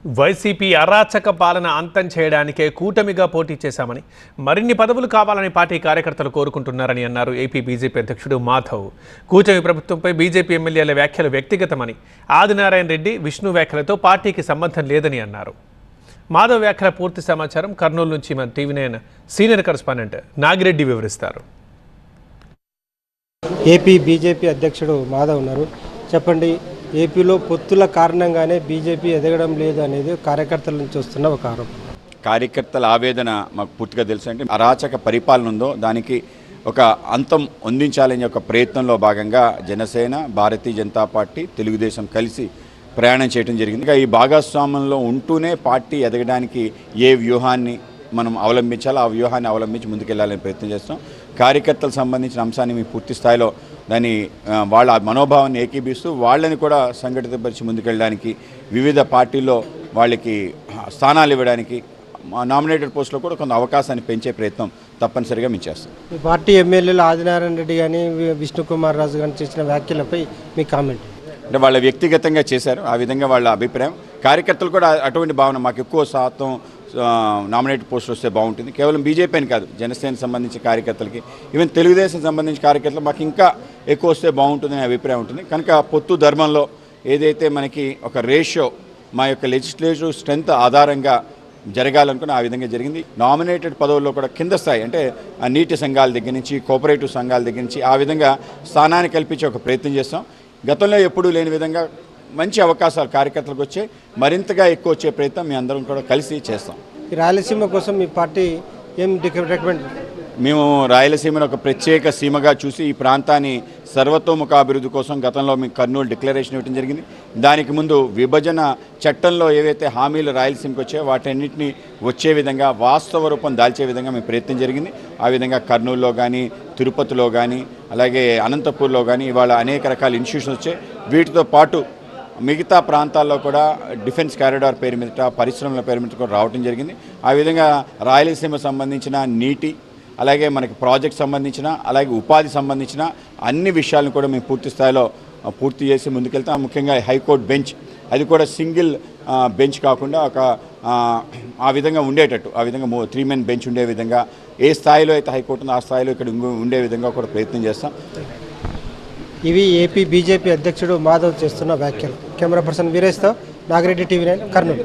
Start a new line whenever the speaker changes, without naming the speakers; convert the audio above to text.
YCP అరాచక పాలన అంతం చేయడానికే కూటమిగా పోటీ చేశామని, మరిన్ని పదవులు కావాలని పార్టీ కార్యకర్తలు కోరుకుంటున్నారని అన్నారు ఏపీ బీజేపీ అధ్యక్షుడు మాధవ్. కూటమి ప్రభుత్వంపై బీజేపీ ఎమ్మెల్యేల వ్యాఖ్యలు వ్యక్తిగతమని, ఆదినారాయణ రెడ్డి, విష్ణు వ్యాఖ్యలతో పార్టీకి సంబంధం లేదని అన్నారు. మాధవ్ వ్యాఖ్యల పూర్తి సమాచారం కర్నూలు నుంచి మన టీవీ9 సీనియర్ కరెస్పాండెంట్ నాగిరెడ్డి వివరిస్తారు.
ఏపీ బీజేపీ అధ్యక్షుడు మాధవ్ ఉన్నారు. చెప్పండి, ఏపీలో పొత్తుల కారణంగానే బీజేపీ ఎదగడం లేదు అనేది కార్యకర్తల నుంచి వస్తున్న ఒక ఆరోపణ.
కార్యకర్తల ఆవేదన మాకు పూర్తిగా తెలుసు. అంటే అరాచక పరిపాలన ఉందో దానికి ఒక అంతం అందించాలనే ఒక ప్రయత్నంలో భాగంగా జనసేన, భారతీయ జనతా పార్టీ, తెలుగుదేశం కలిసి ప్రయాణం చేయడం జరిగింది. ఈ భాగస్వామ్యంలో ఉంటూనే పార్టీ ఎదగడానికి ఏ వ్యూహాన్ని మనం అవలంబించాలో ఆ వ్యూహాన్ని అవలంబించి ముందుకెళ్లాలని ప్రయత్నం చేస్తాం. కార్యకర్తలకు సంబంధించిన అంశాన్ని మీ పూర్తి స్థాయిలో దాని వాళ్ళ మనోభావాన్ని ఏకీభిస్తూ వాళ్ళని కూడా సంఘటితపరిచి ముందుకెళ్ళడానికి, వివిధ పార్టీల్లో వాళ్ళకి స్థానాలు ఇవ్వడానికి, నామినేటెడ్ పోస్టులో కూడా కొంత అవకాశాన్ని పెంచే ప్రయత్నం తప్పనిసరిగా మేము చేస్తాం.
పార్టీ ఎమ్మెల్యేలు ఆదినారాయణ రెడ్డి కానీ విష్ణుకుమార్ రాజు కానీ చేసిన వ్యాఖ్యలపై మీ కామెంట్?
అంటే వాళ్ళ వ్యక్తిగతంగా చేశారు, ఆ విధంగా వాళ్ళ అభిప్రాయం. కార్యకర్తలు కూడా అటువంటి భావన, మాకు ఎక్కువ శాతం నామినేటెడ్ పోస్టులు వస్తే బాగుంటుంది. కేవలం బీజేపీ అని కాదు, జనసేనకు సంబంధించిన కార్యకర్తలకి, ఈవెన్ తెలుగుదేశం సంబంధించిన కార్యకర్తలు మాకు ఇంకా ఎక్కువ వస్తే బాగుంటుందనే అభిప్రాయం ఉంటుంది. కనుక పొత్తు ధర్మంలో ఏదైతే మనకి ఒక రేషియో మా యొక్క లెజిస్లేటివ్ స్ట్రెంత్ ఆధారంగా జరగాలనుకుని ఆ విధంగా జరిగింది. నామినేటెడ్ పదవుల్లో కూడా కింద స్థాయి, అంటే నీటి సంఘాల దగ్గర నుంచి, కోఆపరేటివ్ సంఘాల దగ్గర నుంచి ఆ విధంగా స్థానాన్ని కల్పించే ఒక ప్రయత్నం చేస్తాం. గతంలో ఎప్పుడూ లేని విధంగా మంచి అవకాశాలు కార్యకర్తలకు వచ్చే, మరింతగా ఎక్కువ వచ్చే ప్రయత్నం మీ అందరం కూడా కలిసి చేస్తాం.
ఈ రాయలసీమ కోసం మీ పార్టీ ఏం రికమెండ్?
మేము రాయలసీమను ఒక ప్రత్యేక సీమగా చూసి ఈ ప్రాంతాన్ని సర్వతోముఖ అభివృద్ధి కోసం గతంలో మీకు కర్నూలు డిక్లరేషన్ ఇవ్వడం జరిగింది. దానికి ముందు విభజన చట్టంలో ఏవైతే హామీలు రాయలసీమకు వచ్చాయో వాటన్నింటినీ వచ్చే విధంగా, వాస్తవ రూపం దాల్చే విధంగా మేము ప్రయత్నం జరిగింది. ఆ విధంగా కర్నూలులో కానీ, తిరుపతిలో కానీ, అలాగే అనంతపూర్లో కానీ ఇవాళ అనేక రకాల ఇన్స్టిట్యూషన్స్ వచ్చాయి. వీటితో పాటు మిగతా ప్రాంతాల్లో కూడా డిఫెన్స్ కారిడార్ పేరు మీద, పరిశ్రమల పేరు మీద కూడా రావడం జరిగింది. ఆ విధంగా రాయలసీమ సంబంధించిన నీటి, అలాగే మనకి ప్రాజెక్ట్ సంబంధించిన, అలాగే ఉపాధి సంబంధించిన అన్ని విషయాలను కూడా మేము పూర్తి స్థాయిలో పూర్తి చేసి ముందుకెళ్తాం. ముఖ్యంగా హైకోర్టు బెంచ్, అది కూడా సింగిల్ బెంచ్ కాకుండా ఒక ఆ విధంగా ఉండేటట్టు, ఆ విధంగా 3 మెన్ బెంచ్ ఉండే విధంగా, ఏ స్థాయిలో అయితే హైకోర్టు ఉందో ఆ స్థాయిలో ఇక్కడ ఉండే విధంగా కూడా ప్రయత్నం చేస్తాం.
ఇవి ఏపీ బీజేపీ అధ్యక్షుడు మాధవ్ చేస్తున్న వ్యాఖ్యలు. కెమెరా పర్సన్ వీరేష్తో నాగిరెడ్డి, టీవీ9 కర్నూలు.